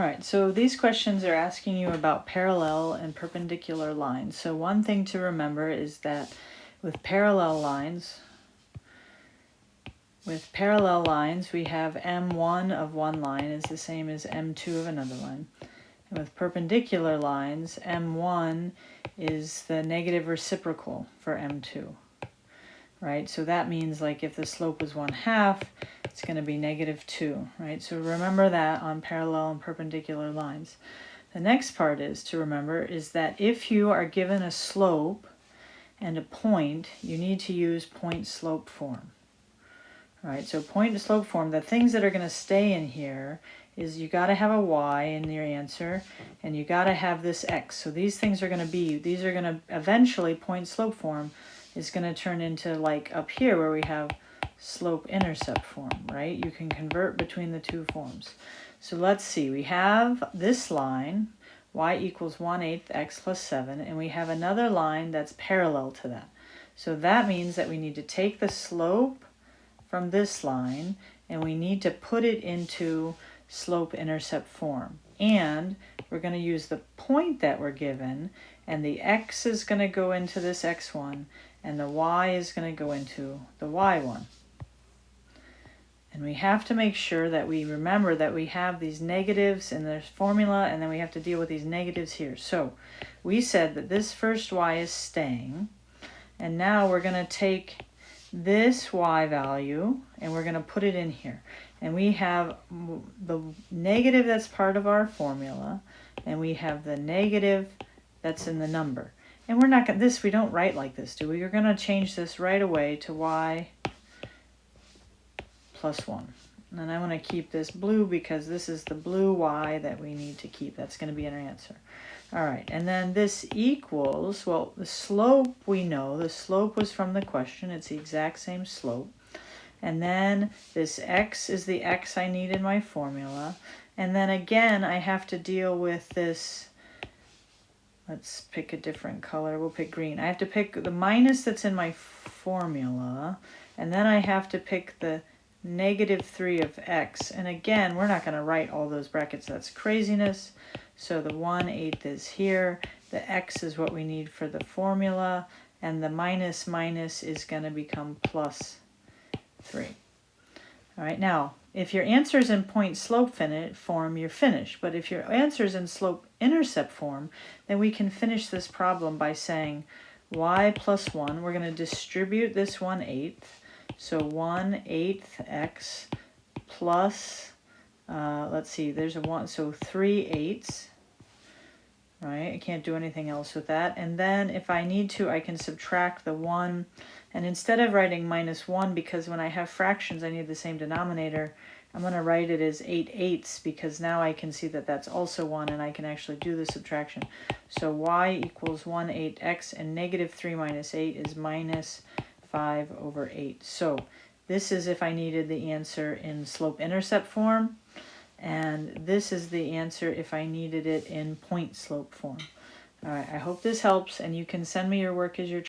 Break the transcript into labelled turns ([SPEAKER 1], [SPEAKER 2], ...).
[SPEAKER 1] right, so these questions are asking you about parallel and perpendicular lines. So one thing to remember is that with parallel lines, we have m1 of one line is the same as m2 of another line. And with perpendicular lines, m1 is the negative reciprocal for m2, right? So that means like if the slope is 1/2, it's going to be -2, right? So remember that on parallel and perpendicular lines. The next part is to remember is that if you are given a slope and a point, you need to use point-slope form. Right, so point-slope form, the things that are going to stay in here is you got to have a y in your answer, and you got to have this x. So these things are going to these are going to eventually, point-slope form is going to turn into like up here where we have slope-intercept form, right? You can convert between the two forms. So let's see, we have this line, y equals 1/8 x plus 7, and we have another line that's parallel to that. So that means that we need to take the slope from this line and we need to put it into slope-intercept form. And we're going to use the point that we're given, and the x is going to go into this x1 and the y is going to go into the y1. And we have to make sure that we remember that we have these negatives in the formula, and then we have to deal with these negatives here. So we said that this first y is staying, and now we're going to take this y value and we're going to put it in here. And we have the negative that's part of our formula, and we have the negative that's in the number. And we're not going to, we don't write like this, do we? We're going to change this right away to y plus 1. And I want to keep this blue because this is the blue y that we need to keep. That's going to be in our answer. All right, and then this equals, well, the slope we know. The slope was from the question. It's the exact same slope. And then this x is the x I need in my formula. And then again, I have to deal with this. Let's pick a different color. We'll pick green. I have to pick the minus that's in my formula, and then I have to pick the -3 of x. And again, we're not going to write all those brackets. That's craziness. So the 1/8 is here. The x is what we need for the formula, and the minus is going to become +3. All right, now, if your answer is in point-slope form, you're finished. But if your answer is in slope-intercept form, then we can finish this problem by saying y plus 1. We're going to distribute this 1/8. So 1/8 x plus, let's see, there's a 1, so 3/8, right? I can't do anything else with that. And then if I need to, I can subtract the 1. And instead of writing -1, because when I have fractions, I need the same denominator, I'm going to write it as 8/8 because now I can see that that's also 1 and I can actually do the subtraction. So y equals 1/8 x, and -3 minus 8 is -5/8. So this is if I needed the answer in slope-intercept form, and this is the answer if I needed it in point-slope form. All right, I hope this helps, and you can send me your work as your